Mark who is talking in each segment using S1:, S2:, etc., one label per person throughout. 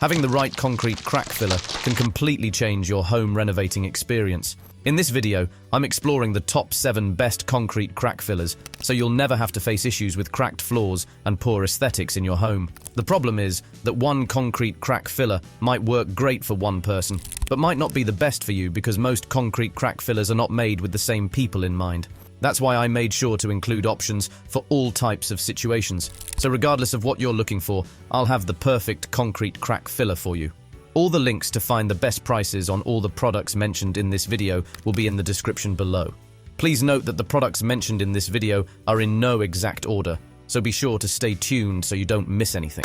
S1: Having the right concrete crack filler can completely change your home renovating experience. In this video, I'm exploring the top 7 best concrete crack fillers, so you'll never have to face issues with cracked floors and poor aesthetics in your home. The problem is that one concrete crack filler might work great for one person, but might not be the best for you because most concrete crack fillers are not made with the same people in mind. That's why I made sure to include options for all types of situations. So regardless of what you're looking for, I'll have the perfect concrete crack filler for you. All the links to find the best prices on all the products mentioned in this video will be in the description below. Please note that the products mentioned in this video are in no exact order, so be sure to stay tuned so you don't miss anything.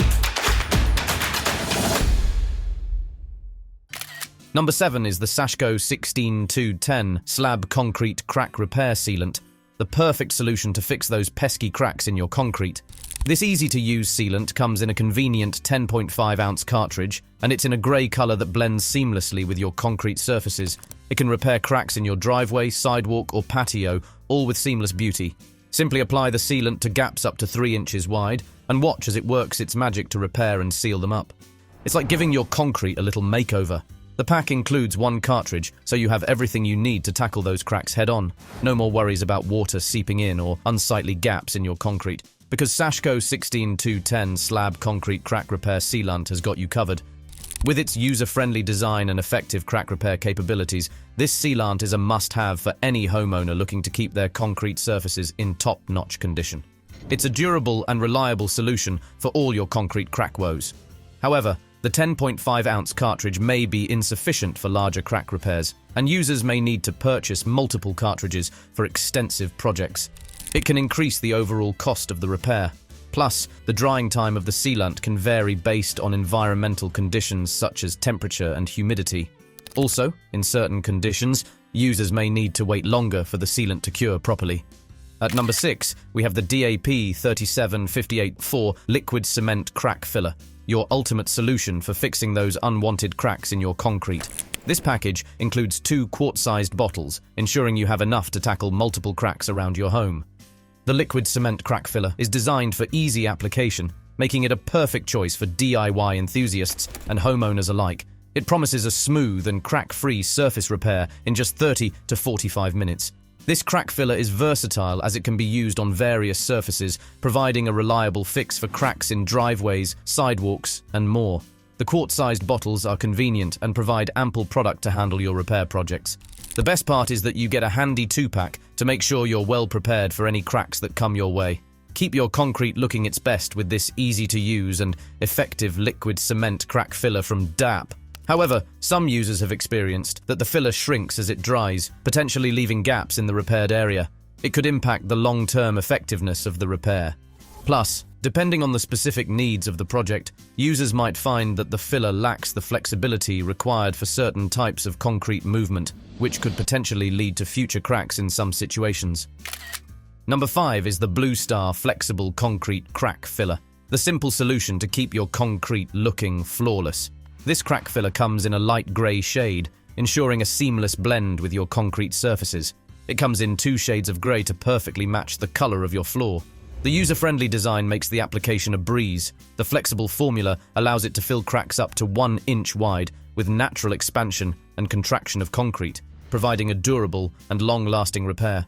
S1: Number 7 is the Sashco 16210 Slab Concrete Crack Repair Sealant, the perfect solution to fix those pesky cracks in your concrete. This easy-to-use sealant comes in a convenient 10.5-ounce cartridge, and it's in a grey colour that blends seamlessly with your concrete surfaces. It can repair cracks in your driveway, sidewalk or patio, all with seamless beauty. Simply apply the sealant to gaps up to 3 inches wide, and watch as it works its magic to repair and seal them up. It's like giving your concrete a little makeover. The pack includes 1 cartridge, so you have everything you need to tackle those cracks head-on. No more worries about water seeping in or unsightly gaps in your concrete, because Sashco 16210 Slab Concrete Crack Repair Sealant has got you covered. With its user-friendly design and effective crack repair capabilities, this sealant is a must-have for any homeowner looking to keep their concrete surfaces in top-notch condition. It's a durable and reliable solution for all your concrete crack woes. However, the 10.5-ounce cartridge may be insufficient for larger crack repairs, and users may need to purchase multiple cartridges for extensive projects. It can increase the overall cost of the repair. Plus, the drying time of the sealant can vary based on environmental conditions such as temperature and humidity. Also, in certain conditions, users may need to wait longer for the sealant to cure properly. At number 6, we have the DAP 37584 Liquid Cement Crack Filler, your ultimate solution for fixing those unwanted cracks in your concrete. This package includes 2 quart-sized bottles, ensuring you have enough to tackle multiple cracks around your home. The liquid cement crack filler is designed for easy application, making it a perfect choice for DIY enthusiasts and homeowners alike. It promises a smooth and crack-free surface repair in just 30 to 45 minutes. This crack filler is versatile as it can be used on various surfaces, providing a reliable fix for cracks in driveways, sidewalks, and more. The quart-sized bottles are convenient and provide ample product to handle your repair projects. The best part is that you get a handy 2-pack to make sure you're well prepared for any cracks that come your way. Keep your concrete looking its best with this easy-to-use and effective liquid cement crack filler from DAP. However, some users have experienced that the filler shrinks as it dries, potentially leaving gaps in the repaired area. It could impact the long-term effectiveness of the repair. Plus, depending on the specific needs of the project, users might find that the filler lacks the flexibility required for certain types of concrete movement, which could potentially lead to future cracks in some situations. Number 5 is the Bluestar Flexible Concrete Crack Filler, the simple solution to keep your concrete looking flawless. This crack filler comes in a light grey shade, ensuring a seamless blend with your concrete surfaces. It comes in 2 shades of grey to perfectly match the colour of your floor. The user-friendly design makes the application a breeze. The flexible formula allows it to fill cracks up to 1 inch wide with natural expansion and contraction of concrete, providing a durable and long-lasting repair.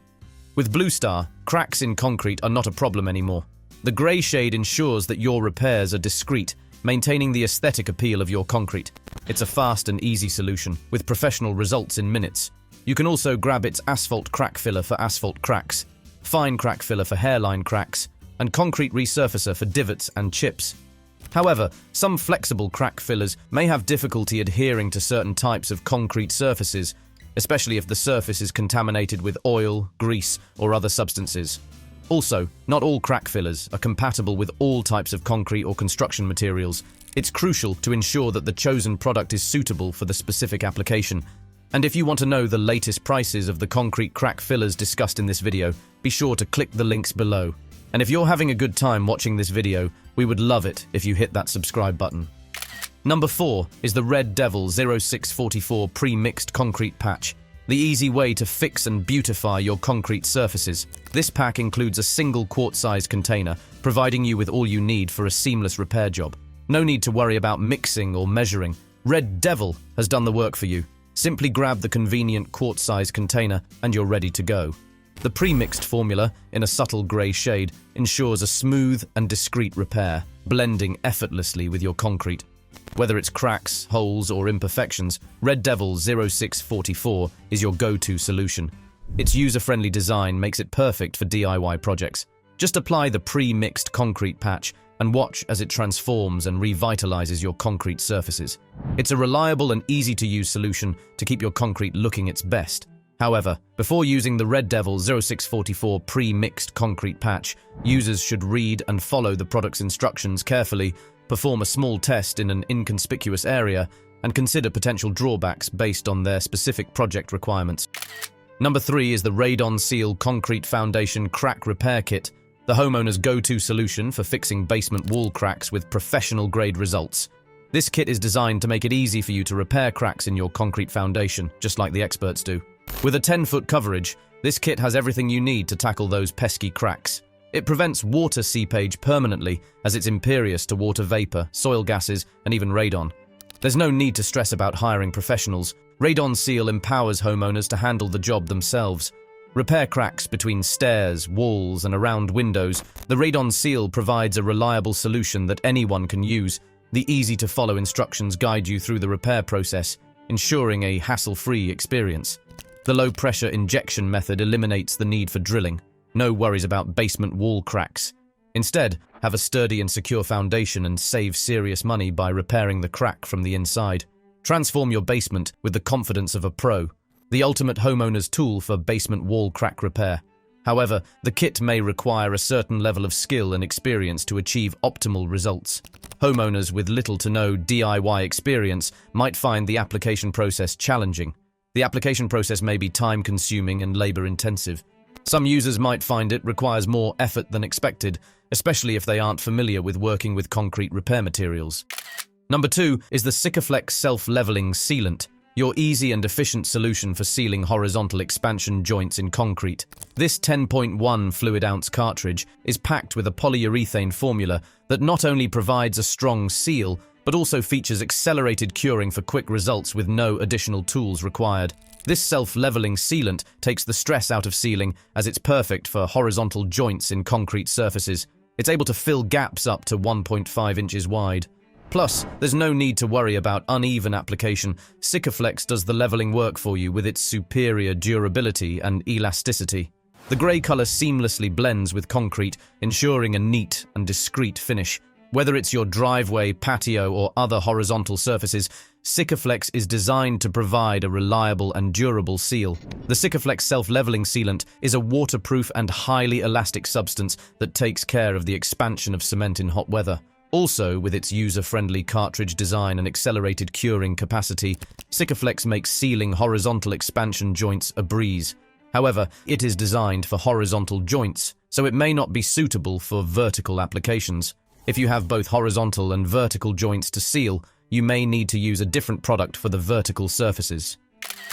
S1: With Bluestar, cracks in concrete are not a problem anymore. The grey shade ensures that your repairs are discreet, maintaining the aesthetic appeal of your concrete. It's a fast and easy solution, with professional results in minutes. You can also grab its asphalt crack filler for asphalt cracks, fine crack filler for hairline cracks, and concrete resurfacer for divots and chips. However, some flexible crack fillers may have difficulty adhering to certain types of concrete surfaces, especially if the surface is contaminated with oil, grease, or other substances. Also, not all crack fillers are compatible with all types of concrete or construction materials. It's crucial to ensure that the chosen product is suitable for the specific application. And if you want to know the latest prices of the concrete crack fillers discussed in this video, be sure to click the links below. And if you're having a good time watching this video, we would love it if you hit that subscribe button. Number 4 is the Red Devil 0644 Pre-Mixed Concrete Patch, the easy way to fix and beautify your concrete surfaces. This pack includes a single quart-sized container, providing you with all you need for a seamless repair job. No need to worry about mixing or measuring. Red Devil has done the work for you. Simply grab the convenient quart-size container and you're ready to go. The pre-mixed formula, in a subtle grey shade, ensures a smooth and discreet repair, blending effortlessly with your concrete. Whether it's cracks, holes, or imperfections, Red Devil 0644 is your go-to solution. Its user-friendly design makes it perfect for DIY projects. Just apply the pre-mixed concrete patch and watch as it transforms and revitalizes your concrete surfaces. It's a reliable and easy-to-use solution to keep your concrete looking its best. However, before using the Red Devil 0644 pre-mixed concrete patch, users should read and follow the product's instructions carefully, perform a small test in an inconspicuous area, and consider potential drawbacks based on their specific project requirements. Number 3 is the RadonSeal Concrete Foundation Crack Repair Kit, the homeowner's go-to solution for fixing basement wall cracks with professional-grade results. This kit is designed to make it easy for you to repair cracks in your concrete foundation, just like the experts do. With a 10-foot coverage, this kit has everything you need to tackle those pesky cracks. It prevents water seepage permanently, as it's impervious to water vapor, soil gases, and even radon. There's no need to stress about hiring professionals. RadonSeal empowers homeowners to handle the job themselves. Repair cracks between stairs, walls, and around windows. The RadonSeal provides a reliable solution that anyone can use. The easy-to-follow instructions guide you through the repair process, ensuring a hassle-free experience. The low-pressure injection method eliminates the need for drilling. No worries about basement wall cracks. Instead, have a sturdy and secure foundation and save serious money by repairing the crack from the inside. Transform your basement with the confidence of a pro. The ultimate homeowner's tool for basement wall crack repair. However, the kit may require a certain level of skill and experience to achieve optimal results. Homeowners with little to no DIY experience might find the application process challenging. The application process may be time-consuming and labor-intensive. Some users might find it requires more effort than expected, especially if they aren't familiar with working with concrete repair materials. Number 2 is the Sikaflex Self-Leveling Sealant, your easy and efficient solution for sealing horizontal expansion joints in concrete. This 10.1 fluid ounce cartridge is packed with a polyurethane formula that not only provides a strong seal, but also features accelerated curing for quick results with no additional tools required. This self-leveling sealant takes the stress out of sealing, as it's perfect for horizontal joints in concrete surfaces. It's able to fill gaps up to 1.5 inches wide. Plus, there's no need to worry about uneven application. Sikaflex does the leveling work for you with its superior durability and elasticity. The grey colour seamlessly blends with concrete, ensuring a neat and discreet finish. Whether it's your driveway, patio, or other horizontal surfaces, Sikaflex is designed to provide a reliable and durable seal. The Sikaflex self-leveling sealant is a waterproof and highly elastic substance that takes care of the expansion of cement in hot weather. Also, with its user-friendly cartridge design and accelerated curing capacity, Sikaflex makes sealing horizontal expansion joints a breeze. However, it is designed for horizontal joints, so it may not be suitable for vertical applications. If you have both horizontal and vertical joints to seal, you may need to use a different product for the vertical surfaces.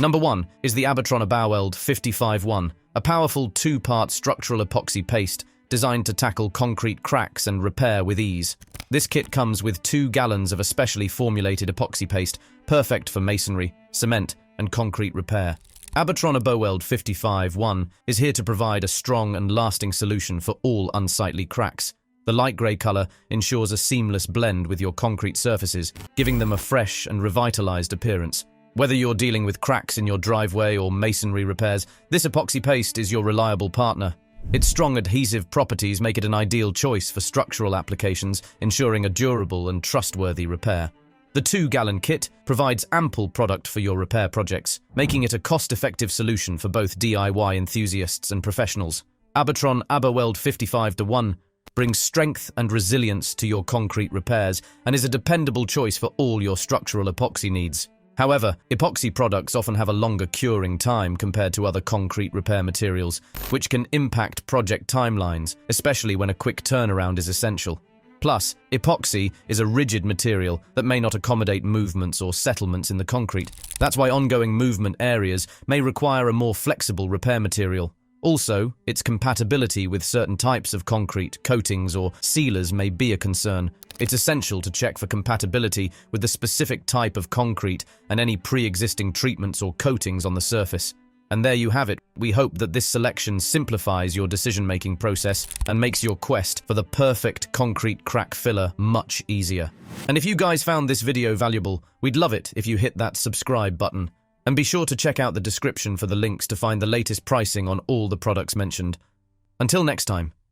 S1: Number 1 is the Abatron Aboweld 55-1, a powerful 2-part structural epoxy paste designed to tackle concrete cracks and repair with ease. This kit comes with 2 gallons of a specially formulated epoxy paste, perfect for masonry, cement, and concrete repair. Abatron Aboweld 55-1 is here to provide a strong and lasting solution for all unsightly cracks. The light grey colour ensures a seamless blend with your concrete surfaces, giving them a fresh and revitalised appearance. Whether you're dealing with cracks in your driveway or masonry repairs, this epoxy paste is your reliable partner. Its strong adhesive properties make it an ideal choice for structural applications, ensuring a durable and trustworthy repair. The 2-gallon kit provides ample product for your repair projects, making it a cost-effective solution for both DIY enthusiasts and professionals. Abatron Aboweld 55-1 brings strength and resilience to your concrete repairs and is a dependable choice for all your structural epoxy needs. However, epoxy products often have a longer curing time compared to other concrete repair materials, which can impact project timelines, especially when a quick turnaround is essential. Plus, epoxy is a rigid material that may not accommodate movements or settlements in the concrete. That's why ongoing movement areas may require a more flexible repair material. Also, its compatibility with certain types of concrete, coatings, or sealers may be a concern. It's essential to check for compatibility with the specific type of concrete and any pre-existing treatments or coatings on the surface. And there you have it. We hope that this selection simplifies your decision-making process and makes your quest for the perfect concrete crack filler much easier. And if you guys found this video valuable, we'd love it if you hit that subscribe button. And be sure to check out the description for the links to find the latest pricing on all the products mentioned. Until next time.